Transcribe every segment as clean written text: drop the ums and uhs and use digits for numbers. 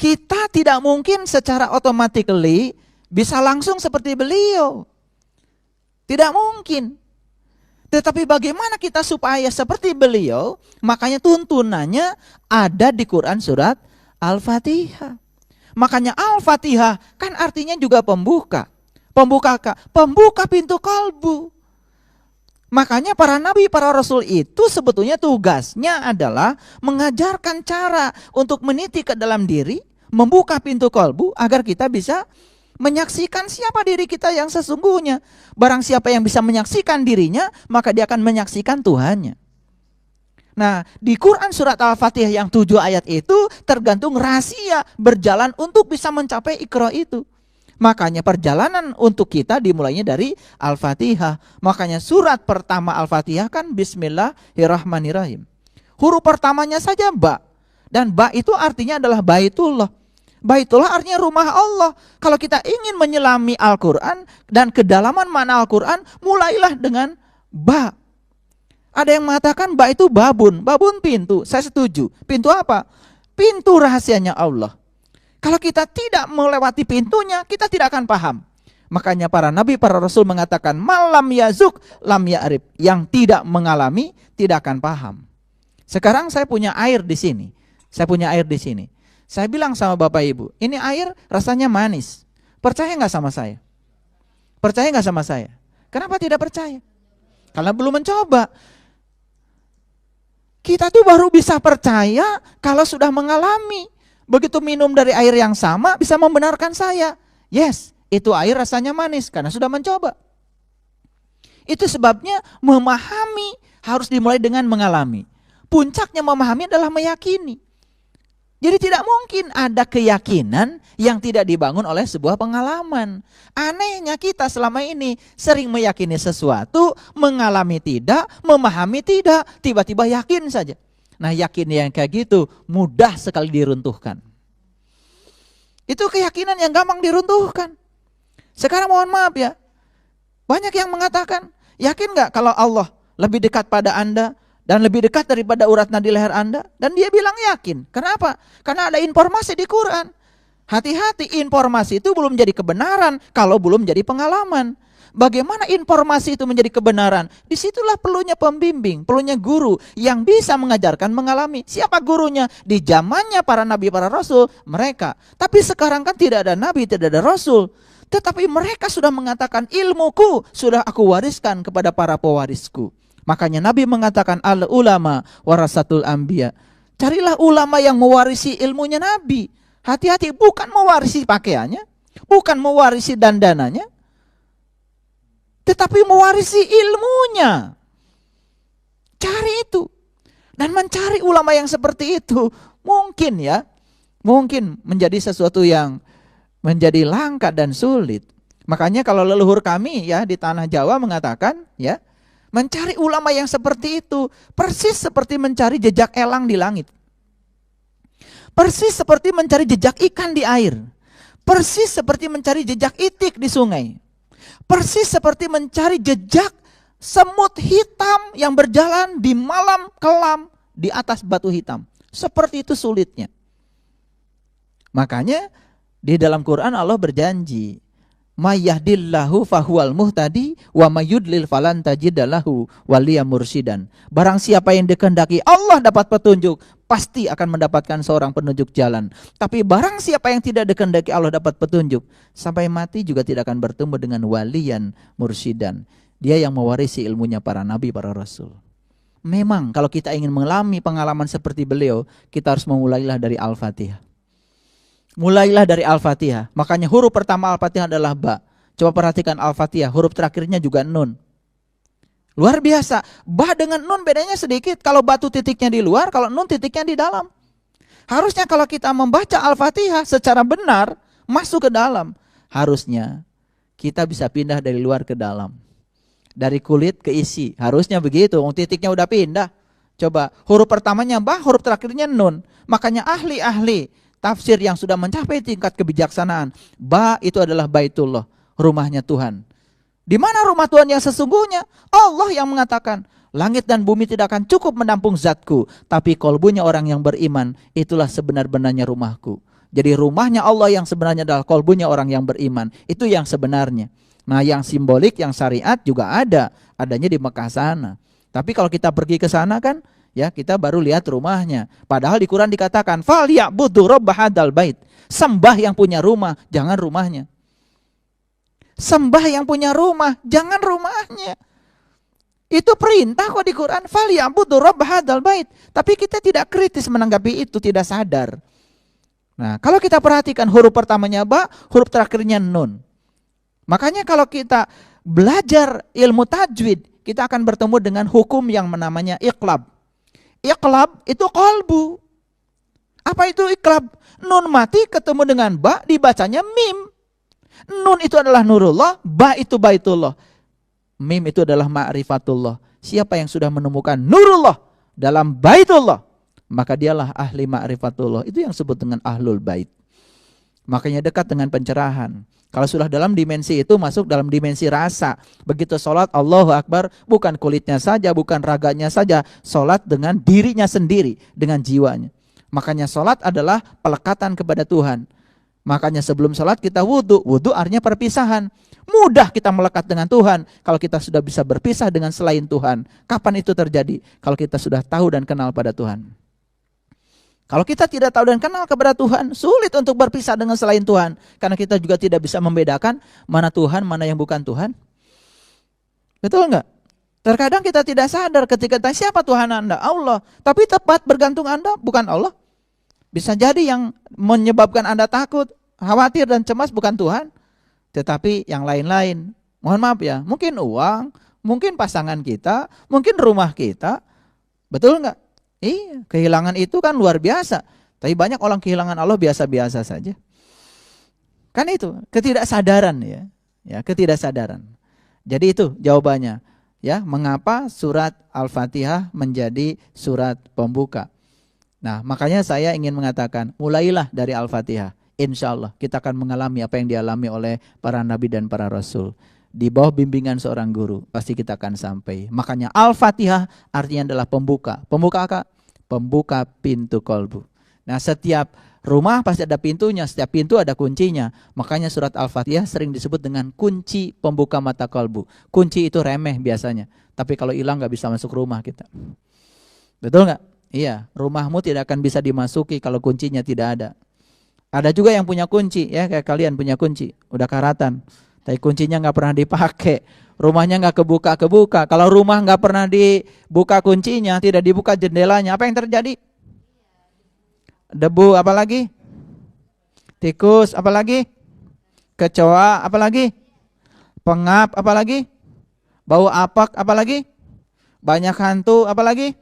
Kita tidak mungkin secara automatically bisa langsung seperti beliau. Tidak mungkin. Tetapi bagaimana kita supaya seperti beliau? Makanya tuntunannya ada di Quran surat Al-Fatihah. Makanya Al-Fatihah kan artinya juga pembuka. Pembuka pintu kalbu. Makanya para nabi, para rasul itu sebetulnya tugasnya adalah mengajarkan cara untuk meniti ke dalam diri, membuka pintu kalbu agar kita bisa menyaksikan siapa diri kita yang sesungguhnya. Barang siapa yang bisa menyaksikan dirinya, maka dia akan menyaksikan Tuhannya. Nah, di Quran surat Al-Fatihah yang 7 ayat itu tergantung rahasia berjalan untuk bisa mencapai Iqra itu. Makanya perjalanan untuk kita dimulainya dari Al-Fatihah. Makanya surat pertama Al-Fatihah kan Bismillahirrahmanirrahim. Huruf pertamanya saja ba. Dan ba itu artinya adalah Baitullah. Baitullah artinya rumah Allah. Kalau kita ingin menyelami Al-Quran dan kedalaman makna Al-Quran, mulailah dengan ba. Ada yang mengatakan ba itu babun. Babun pintu, saya setuju. Pintu apa? Pintu rahasianya Allah. Kalau kita tidak melewati pintunya, kita tidak akan paham. Makanya para nabi, para rasul mengatakan, malam yazuk lam ya'rif. Yang tidak mengalami, tidak akan paham. Sekarang saya punya air di sini. Saya bilang sama Bapak Ibu, ini air rasanya manis. Percaya nggak sama saya? Percaya nggak sama saya? Kenapa tidak percaya? Karena belum mencoba. Kita tuh baru bisa percaya kalau sudah mengalami. Begitu minum dari air yang sama bisa membenarkan saya. Yes, itu air rasanya manis karena sudah mencoba. Itu sebabnya memahami harus dimulai dengan mengalami. Puncaknya memahami adalah meyakini. Jadi tidak mungkin ada keyakinan yang tidak dibangun oleh sebuah pengalaman. Anehnya kita selama ini sering meyakini sesuatu, mengalami tidak, memahami tidak, tiba-tiba yakin saja. Nah, yakin yang kayak gitu mudah sekali diruntuhkan. Itu keyakinan yang gampang diruntuhkan. Sekarang mohon maaf ya, banyak yang mengatakan, yakin gak kalau Allah lebih dekat pada Anda dan lebih dekat daripada urat nadi leher Anda? Dan dia bilang yakin. Kenapa? Karena ada informasi di Quran. Hati-hati, informasi itu belum jadi kebenaran kalau belum jadi pengalaman. Bagaimana informasi itu menjadi kebenaran? Disitulah perlunya pembimbing, perlunya guru yang bisa mengajarkan mengalami. Siapa gurunya? Di zamannya para nabi, para rasul, mereka. Tapi sekarang kan tidak ada nabi, tidak ada rasul. Tetapi mereka sudah mengatakan, ilmuku sudah aku wariskan kepada para pewarisku. Makanya Nabi mengatakan, al ulama warasatul anbiya. Carilah ulama yang mewarisi ilmunya Nabi. Hati-hati, bukan mewarisi pakaiannya, bukan mewarisi dandanannya, tetapi mewarisi ilmunya. Cari itu. Dan mencari ulama yang seperti itu mungkin ya, mungkin menjadi sesuatu yang menjadi langka dan sulit. Makanya kalau leluhur kami ya di tanah Jawa mengatakan ya, mencari ulama yang seperti itu persis seperti mencari jejak elang di langit. Persis seperti mencari jejak ikan di air. Persis seperti mencari jejak itik di sungai. Persis seperti mencari jejak semut hitam yang berjalan di malam kelam di atas batu hitam. Seperti itu sulitnya. Makanya di dalam Quran Allah berjanji, "Mayyahdillahu fahuwal muhtadi wa mayyudlil falan tajidalahu waliya mursidan." Barang siapa yang dikehendaki Allah dapat petunjuk, pasti akan mendapatkan seorang penunjuk jalan. Tapi barang siapa yang tidak dikehendaki Allah dapat petunjuk, sampai mati juga tidak akan bertemu dengan waliyan mursidan. Dia yang mewarisi ilmunya para nabi, para rasul. Memang kalau kita ingin mengalami pengalaman seperti beliau, kita harus memulailah dari Al-Fatihah. Mulailah dari Al-Fatihah. Makanya huruf pertama Al-Fatihah adalah ba. Coba perhatikan Al-Fatihah, huruf terakhirnya juga nun. Luar biasa. Ba dengan nun bedanya sedikit. Kalau batu titiknya di luar, kalau nun titiknya di dalam. Harusnya kalau kita membaca Al-Fatihah secara benar, masuk ke dalam. Harusnya kita bisa pindah dari luar ke dalam. Dari kulit ke isi. Harusnya begitu. Titiknya udah pindah. Coba huruf pertamanya ba, huruf terakhirnya nun. Makanya ahli-ahli tafsir yang sudah mencapai tingkat kebijaksanaan, ba itu adalah Baitullah, rumahnya Tuhan. Di mana rumah Tuhan yang sesungguhnya? Allah yang mengatakan, langit dan bumi tidak akan cukup menampung zatku, tapi kolbunya orang yang beriman, itulah sebenar-benarnya rumahku. Jadi rumahnya Allah yang sebenarnya adalah kolbunya orang yang beriman. Itu yang sebenarnya. Nah, yang simbolik, yang syariat juga adanya di Mekah sana. Tapi kalau kita pergi ke sana kan, ya kita baru lihat rumahnya. Padahal di Quran dikatakan, "Falyabudu rabb hadzal bait." Sembah yang punya rumah, jangan rumahnya. Sembah yang punya rumah, jangan rumahnya. Itu perintah kok di Quran, "Falyabudu rabb hadzal bait." Tapi kita tidak kritis menanggapi itu, tidak sadar. Nah, kalau kita perhatikan huruf pertamanya ba, huruf terakhirnya nun. Makanya kalau kita belajar ilmu tajwid, kita akan bertemu dengan hukum yang namanya iqlab. Iqlab itu qalbu. Apa itu iqlab? Nun mati ketemu dengan ba, dibacanya mim. Nun itu adalah nurullah, ba itu baitullah. Mim itu adalah ma'rifatullah. Siapa yang sudah menemukan nurullah dalam baitullah, maka dialah ahli ma'rifatullah. Itu yang disebut dengan ahlul bait. Makanya dekat dengan pencerahan. Kalau sudah dalam dimensi itu, masuk dalam dimensi rasa. Begitu sholat, Allahu Akbar, bukan kulitnya saja, bukan raganya saja. Sholat dengan dirinya sendiri, dengan jiwanya. Makanya sholat adalah pelekatan kepada Tuhan. Makanya sebelum sholat kita wudhu. Wudhu artinya perpisahan. Mudah kita melekat dengan Tuhan kalau kita sudah bisa berpisah dengan selain Tuhan. Kapan itu terjadi? Kalau kita sudah tahu dan kenal pada Tuhan. Kalau kita tidak tahu dan kenal kepada Tuhan, sulit untuk berpisah dengan selain Tuhan. Karena kita juga tidak bisa membedakan mana Tuhan, mana yang bukan Tuhan. Betul enggak? Terkadang kita tidak sadar ketika tanya, siapa Tuhan Anda? Allah. Tapi tepat bergantung Anda bukan Allah. Bisa jadi yang menyebabkan Anda takut, khawatir dan cemas bukan Tuhan. Tetapi yang lain-lain. Mohon maaf ya, mungkin uang, mungkin pasangan kita, mungkin rumah kita. Betul enggak? Iya, kehilangan itu kan luar biasa. Tapi banyak orang kehilangan Allah biasa-biasa saja. Kan itu, ketidaksadaran ya. Ya, ketidaksadaran. Jadi itu jawabannya. Ya, mengapa surat Al-Fatihah menjadi surat pembuka? Nah, makanya saya ingin mengatakan, mulailah dari Al-Fatihah. Insya Allah kita akan mengalami apa yang dialami oleh para nabi dan para rasul. Di bawah bimbingan seorang guru, pasti kita akan sampai. Makanya Al-Fatihah artinya adalah pembuka. Pembuka apa? Pembuka pintu kolbu. Nah, setiap rumah pasti ada pintunya, setiap pintu ada kuncinya. Makanya surat Al-Fatihah sering disebut dengan kunci pembuka mata kolbu. Kunci itu remeh biasanya, tapi kalau hilang gak bisa masuk rumah kita. Betul gak? Iya, rumahmu tidak akan bisa dimasuki kalau kuncinya tidak ada. Ada juga yang punya kunci, ya kayak kalian punya kunci, udah karatan. Tapi kuncinya nggak pernah dipakai, rumahnya nggak kebuka. Kalau rumah nggak pernah dibuka kuncinya, tidak dibuka jendelanya, apa yang terjadi? Debu, apalagi? Tikus, apalagi? Kecoa, apalagi? Pengap, apalagi? Bau apak, apalagi? Banyak hantu, apalagi?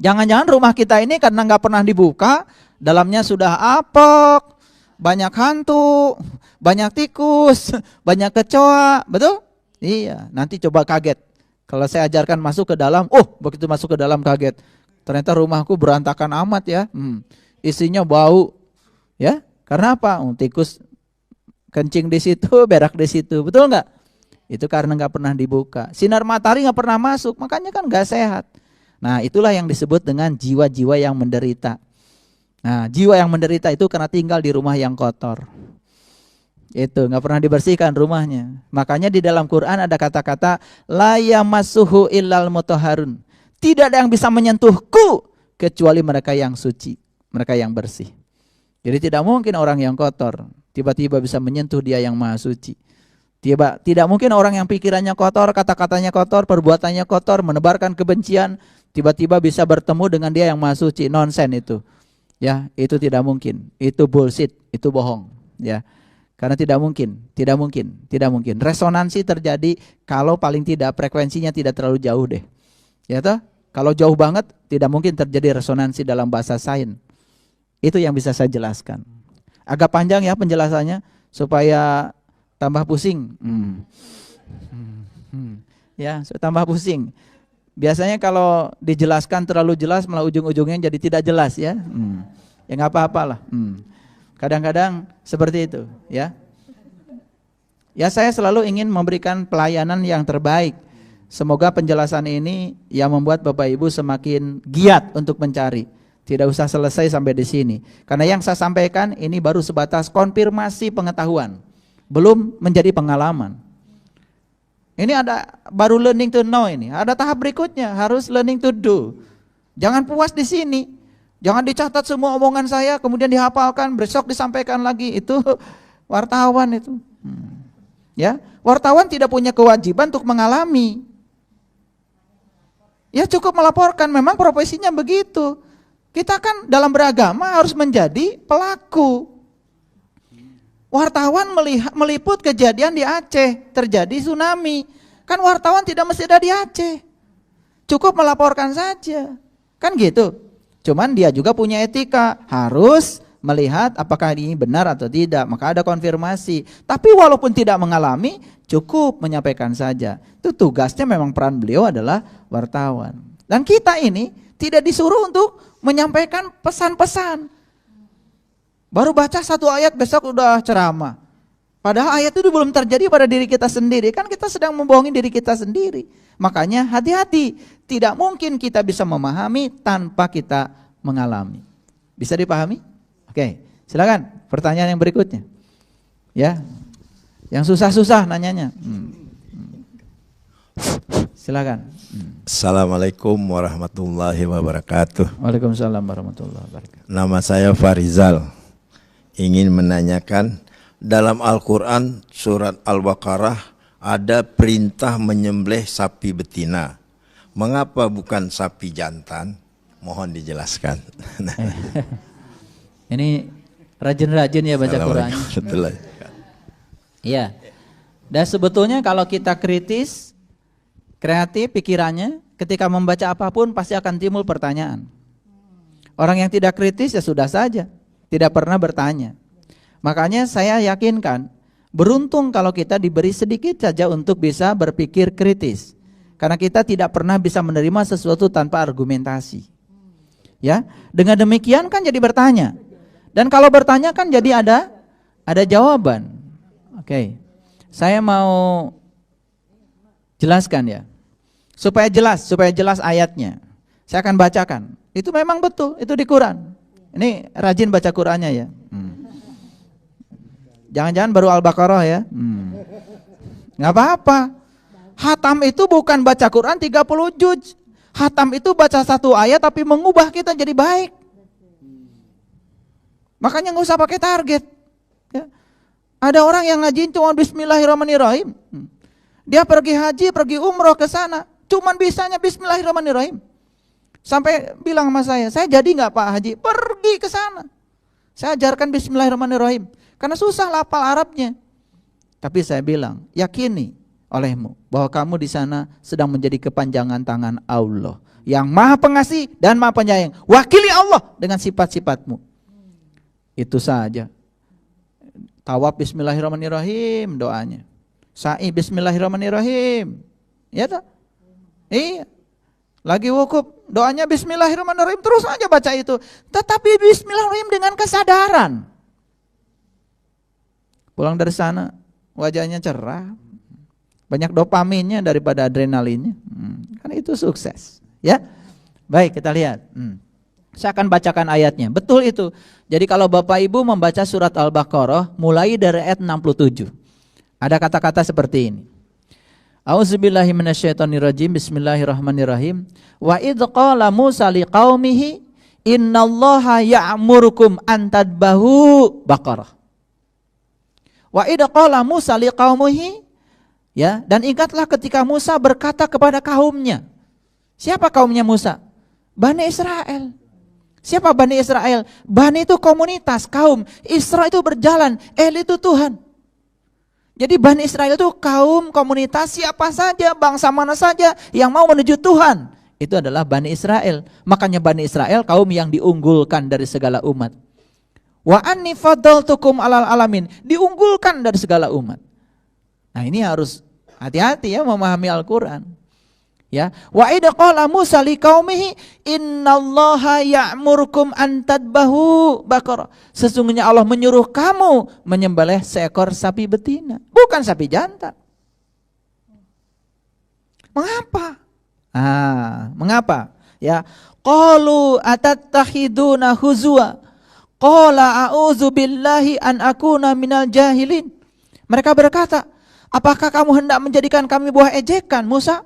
Jangan-jangan rumah kita ini karena nggak pernah dibuka, dalamnya sudah apek, banyak hantu, banyak tikus, banyak kecoa, betul? Iya, nanti coba kaget. Kalau saya ajarkan masuk ke dalam, begitu masuk ke dalam kaget. Ternyata rumahku berantakan amat ya. Isinya bau. Ya, karena apa? Tikus kencing di situ, berak di situ, betul nggak? Itu karena nggak pernah dibuka. Sinar matahari nggak pernah masuk, makanya kan nggak sehat. Nah, itulah yang disebut dengan jiwa-jiwa yang menderita. Nah, jiwa yang menderita itu karena tinggal di rumah yang kotor. Itu nggak pernah dibersihkan rumahnya. Makanya di dalam Quran ada kata-kata la yamassuhu illal mutahharun. Tidak ada yang bisa menyentuhku kecuali mereka yang suci, mereka yang bersih. Jadi tidak mungkin orang yang kotor tiba-tiba bisa menyentuh Dia yang maha suci. Tidak mungkin orang yang pikirannya kotor, kata-katanya kotor, perbuatannya kotor, menebarkan kebencian, tiba-tiba bisa bertemu dengan Dia yang maha suci. Nonsen itu. Ya, itu tidak mungkin. Itu bullshit, itu bohong, ya. Karena tidak mungkin. Resonansi terjadi kalau paling tidak frekuensinya tidak terlalu jauh deh. Ya toh? Kalau jauh banget tidak mungkin terjadi resonansi dalam bahasa sains. Itu yang bisa saya jelaskan. Agak panjang ya penjelasannya supaya tambah pusing. Ya, tambah pusing. Biasanya kalau dijelaskan terlalu jelas malah ujung-ujungnya jadi tidak jelas ya. Ya nggak apa-apalah. Kadang-kadang seperti itu ya. Ya, saya selalu ingin memberikan pelayanan yang terbaik. Semoga penjelasan ini yang membuat Bapak Ibu semakin giat untuk mencari. Tidak usah selesai sampai di sini. Karena yang saya sampaikan ini baru sebatas konfirmasi pengetahuan, belum menjadi pengalaman. Ini ada baru learning to know ini. Ada tahap berikutnya, harus learning to do. Jangan puas di sini. Jangan dicatat semua omongan saya kemudian dihafalkan, besok disampaikan lagi. Itu wartawan itu. Ya, wartawan tidak punya kewajiban untuk mengalami. Ya cukup melaporkan, memang profesinya begitu. Kita kan dalam beragama harus menjadi pelaku. Wartawan meliput kejadian di Aceh, terjadi tsunami. Kan wartawan tidak mesti ada di Aceh. Cukup melaporkan saja. Kan gitu. Cuman dia juga punya etika, harus melihat apakah ini benar atau tidak. Maka ada konfirmasi. Tapi walaupun tidak mengalami, cukup menyampaikan saja. Itu tugasnya, memang peran beliau adalah wartawan. Dan kita ini tidak disuruh untuk menyampaikan pesan-pesan. Baru baca satu ayat besok udah ceramah. Padahal ayat itu belum terjadi pada diri kita sendiri. Kan kita sedang membohongi diri kita sendiri. Makanya hati-hati. Tidak mungkin kita bisa memahami tanpa kita mengalami. Bisa dipahami? Oke, silakan pertanyaan yang berikutnya. Ya, yang susah-susah nanyanya. Silakan. Assalamualaikum warahmatullahi wabarakatuh. Waalaikumsalam warahmatullahi wabarakatuh. Nama saya Farizal. Ingin menanyakan, dalam Al-Quran surat Al-Baqarah ada perintah menyembelih sapi betina. Mengapa bukan sapi jantan? Mohon dijelaskan. Ini rajin-rajin ya baca Quran. Iya. Dan sebetulnya kalau kita kritis, kreatif pikirannya, ketika membaca apapun pasti akan timbul pertanyaan. Orang yang tidak kritis ya sudah saja, tidak pernah bertanya. Makanya saya yakinkan, beruntung kalau kita diberi sedikit saja untuk bisa berpikir kritis. Karena kita tidak pernah bisa menerima sesuatu tanpa argumentasi. Ya, dengan demikian kan jadi bertanya. Dan kalau bertanya kan jadi ada jawaban. Oke. Saya mau jelaskan ya. Supaya jelas ayatnya. Saya akan bacakan. Itu memang betul, itu di Quran. Ini rajin baca Qurannya ya. Jangan-jangan baru Al-Baqarah ya. Nggak apa-apa. Hatam itu bukan baca Quran 30 juz. Hatam itu baca satu ayat tapi mengubah kita jadi baik. Makanya nggak usah pakai target. Ya. Ada orang yang ngajiin cuma Bismillahirrahmanirrahim. Dia pergi haji, pergi umroh ke sana, cuman bisanya Bismillahirrahmanirrahim. Sampai bilang sama saya jadi nggak Pak Haji? Pergi ke sana. Saya ajarkan Bismillahirrahmanirrahim. Karena susah lafal Arabnya. Tapi saya bilang, yakini olehmu bahwa kamu di sana sedang menjadi kepanjangan tangan Allah yang Maha Pengasih dan Maha Penyayang. Wakili Allah dengan sifat-sifatmu. Itu saja. Tawaf Bismillahirrahmanirrahim doanya. Sa'i Bismillahirrahmanirrahim. Ya tak? Iya. Lagi wukuf doanya Bismillahirrahmanirrahim, terus aja baca itu. Tetapi Bismillahirrahmanirrahim dengan kesadaran. Pulang dari sana wajahnya cerah. Banyak dopaminnya daripada adrenalinnya. Kan itu sukses. Ya. Baik, kita lihat. Saya akan bacakan ayatnya. Betul itu. Jadi kalau Bapak Ibu membaca surat Al-Baqarah mulai dari ayat 67. Ada kata-kata seperti ini. A'udzubillahi minasyaitonirrajim. Bismillahirrahmanirrahim. Wa idz qala Musa liqaumihi innallaha ya'murukum an tadbahu baqarah. Wa idz qala Musa liqaumihi, ya, dan ingatlah ketika Musa berkata kepada kaumnya. Siapa kaumnya Musa? Bani Israel. Siapa Bani Israel? Bani itu komunitas, kaum. Isra itu berjalan, El itu Tuhan. Jadi Bani Israel itu kaum, komunitas, siapa saja, bangsa mana saja yang mau menuju Tuhan. Itu adalah Bani Israel. Makanya Bani Israel kaum yang diunggulkan dari segala umat. Wa anni faddaltukum alal alamin. Diunggulkan dari segala umat. Nah ini harus hati-hati ya memahami Al-Quran. Ya, wa idza qala Musa liqaumihi innallaha ya'murukum an tadbahu baqarah. Sesungguhnya Allah menyuruh kamu menyembelih seekor sapi betina, bukan sapi jantan. Mengapa? Mengapa? Ya, qalu atattakhiduna huzwa. Qala a'udzu billahi an akuna minal jahilin. Mereka berkata, apakah kamu hendak menjadikan kami buah ejekan, Musa?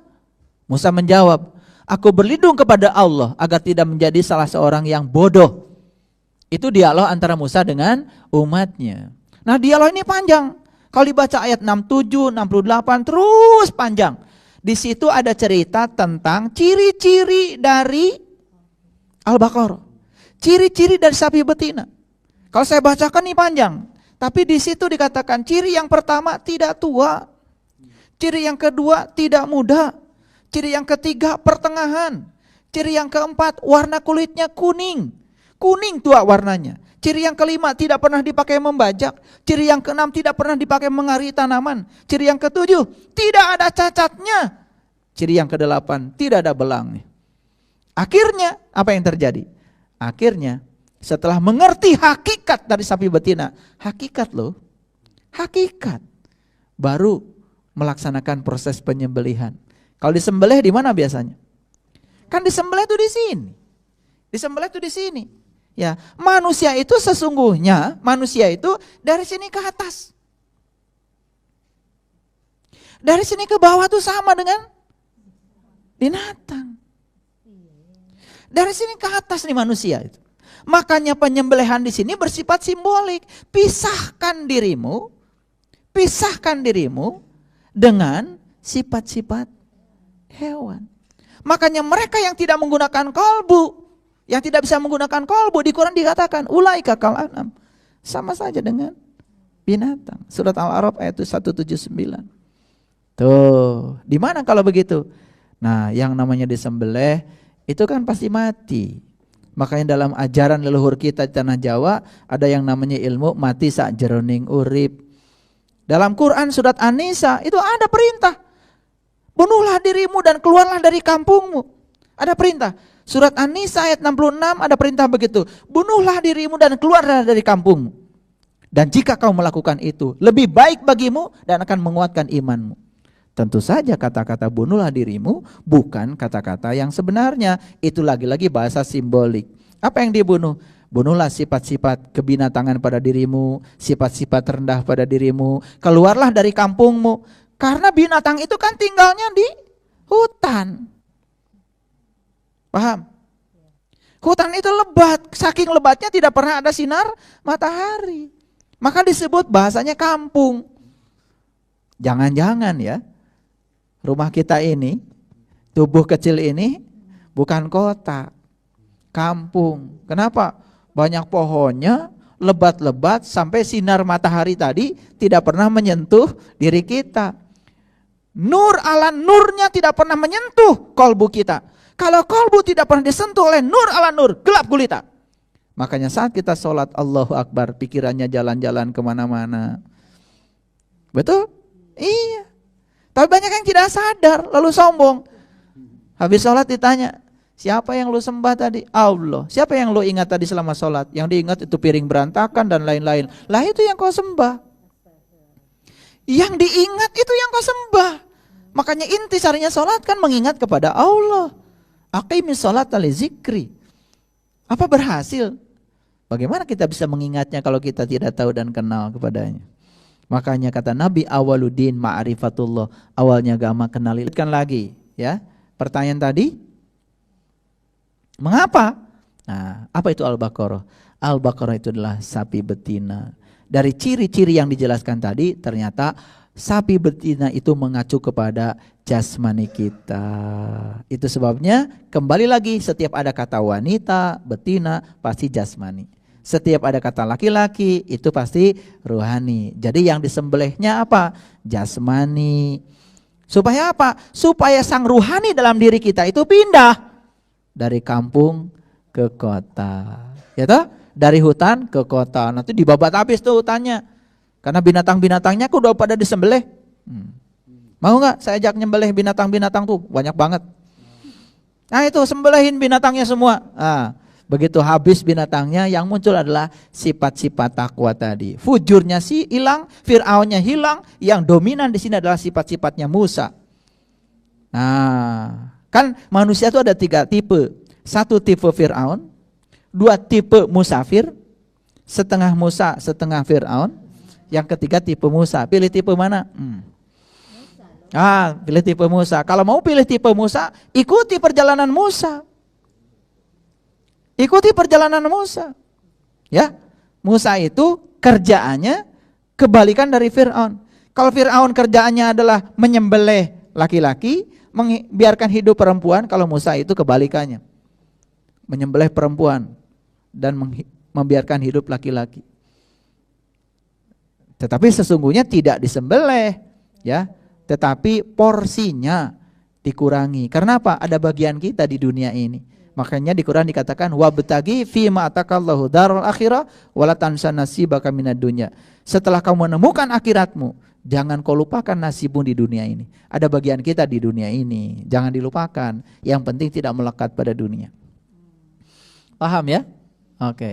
Musa menjawab, aku berlindung kepada Allah agar tidak menjadi salah seorang yang bodoh. Itu dialog antara Musa dengan umatnya. Nah, dialog ini panjang. Kalau dibaca ayat 67, 68 terus panjang. Di situ ada cerita tentang ciri-ciri dari Al-Baqarah. Ciri-ciri dari sapi betina. Kalau saya bacakan ini panjang. Tapi di situ dikatakan ciri yang pertama tidak tua. Ciri yang kedua tidak muda. Ciri yang ketiga pertengahan. Ciri yang keempat warna kulitnya kuning. Kuning tua warnanya. Ciri yang kelima tidak pernah dipakai membajak. Ciri yang keenam tidak pernah dipakai mengari tanaman. Ciri yang ketujuh tidak ada cacatnya. Ciri yang kedelapan tidak ada belangnya. Akhirnya apa yang terjadi? Akhirnya setelah mengerti hakikat dari sapi betina, hakikat loh, hakikat, baru melaksanakan proses penyembelihan. Kalau disembelih di mana biasanya? Kan disembelih itu di sini. Disembelih itu di sini. Ya, manusia itu sesungguhnya, manusia itu dari sini ke atas. Dari sini ke bawah tuh sama dengan binatang. Dari sini ke atas nih manusia itu. Makanya penyembelihan di sini bersifat simbolik. Pisahkan dirimu dengan sifat-sifat hewan. Makanya mereka yang tidak menggunakan kolbu, yang tidak bisa menggunakan kolbu, di Quran dikatakan ulaika kal an'am, sama saja dengan binatang. Surat Al-A'raf ayat 179. Tuh, di mana kalau begitu? Nah, yang namanya disembelih itu kan pasti mati. Makanya dalam ajaran leluhur kita di tanah Jawa ada yang namanya ilmu mati sak jeroning urip. Dalam Quran surat An-Nisa itu ada perintah. Bunuhlah dirimu dan keluarlah dari kampungmu. Ada perintah. Surat An-Nisa ayat 66 ada perintah begitu. Bunuhlah dirimu dan keluarlah dari kampungmu. Dan jika kau melakukan itu, lebih baik bagimu dan akan menguatkan imanmu. Tentu saja kata-kata bunuhlah dirimu bukan kata-kata yang sebenarnya. Itu lagi-lagi bahasa simbolik. Apa yang dibunuh? Bunuhlah sifat-sifat kebinatangan pada dirimu, sifat-sifat rendah pada dirimu. Keluarlah dari kampungmu. Karena binatang itu kan tinggalnya di hutan. Paham? Hutan itu lebat. Saking lebatnya tidak pernah ada sinar matahari. Maka disebut bahasanya kampung. Jangan-jangan ya, rumah kita ini, tubuh kecil ini bukan kota, kampung. Kenapa? Banyak pohonnya, lebat-lebat sampai sinar matahari tadi tidak pernah menyentuh diri kita. Nur ala nurnya tidak pernah menyentuh kolbu kita. Kalau kolbu tidak pernah disentuh oleh nur ala nur, gelap gulita. Makanya saat kita sholat Allahu Akbar, pikirannya jalan-jalan kemana-mana. Betul? Iya. Tapi banyak yang tidak sadar, lalu sombong. Habis sholat ditanya, siapa yang lu sembah tadi? Allah. Siapa yang lu ingat tadi selama sholat? Yang diingat itu piring berantakan dan lain-lain. Lah itu yang kau sembah. Yang diingat itu yang kau sembah. Makanya intisarinya sholat kan mengingat kepada Allah. Aqimis sholat li zikri. Apa berhasil? Bagaimana kita bisa mengingatnya kalau kita tidak tahu dan kenal kepadanya? Makanya kata Nabi awaludin ma'rifatullah, awalnya agama kenali. Lihatkan lagi ya. Pertanyaan tadi, mengapa? Nah, apa itu Al-Baqarah? Al-Baqarah itu adalah sapi betina. Dari ciri-ciri yang dijelaskan tadi, ternyata sapi betina itu mengacu kepada jasmani kita. Itu sebabnya kembali lagi setiap ada kata wanita, betina pasti jasmani. Setiap ada kata laki-laki itu pasti ruhani. Jadi yang disembelihnya apa? Jasmani. Supaya apa? Supaya sang ruhani dalam diri kita itu pindah dari kampung ke kota. Ya toh? Dari hutan ke kota. Nanti dibabat habis tuh hutannya. Karena binatang-binatangnya udah pada disembelih. Mau nggak saya ajak nyembelih binatang-binatang tuh? Banyak banget. Nah itu sembelihin binatangnya semua. Nah, begitu habis binatangnya, yang muncul adalah sifat-sifat takwa tadi. Fujurnya sih hilang, Fir'aunnya hilang, yang dominan di sini adalah sifat-sifatnya Musa. Nah, kan manusia itu ada 3 tipe. Satu tipe Fir'aun, dua tipe musafir, setengah Musa, setengah Fir'aun. Yang ketiga tipe Musa. Pilih tipe mana? Pilih tipe Musa. Kalau mau pilih tipe Musa, ikuti perjalanan Musa. Ikuti perjalanan Musa. Ya, Musa itu kerjaannya kebalikan dari Fir'aun. Kalau Fir'aun kerjaannya adalah menyembelih laki-laki, membiarkan hidup perempuan. Kalau Musa itu kebalikannya, menyembelih perempuan dan membiarkan hidup laki-laki. Tetapi sesungguhnya tidak disembelih, ya, tetapi porsinya dikurangi. Karena apa? Ada bagian kita di dunia ini. Makanya di Quran dikatakan wabtagi fi ma atakallahu darul akhirah wala tansa nasibaka minad dunya. Setelah kamu menemukan akhiratmu, jangan kau lupakan nasibmu di dunia ini. Ada bagian kita di dunia ini, jangan dilupakan. Yang penting tidak melekat pada dunia. Paham ya? Oke.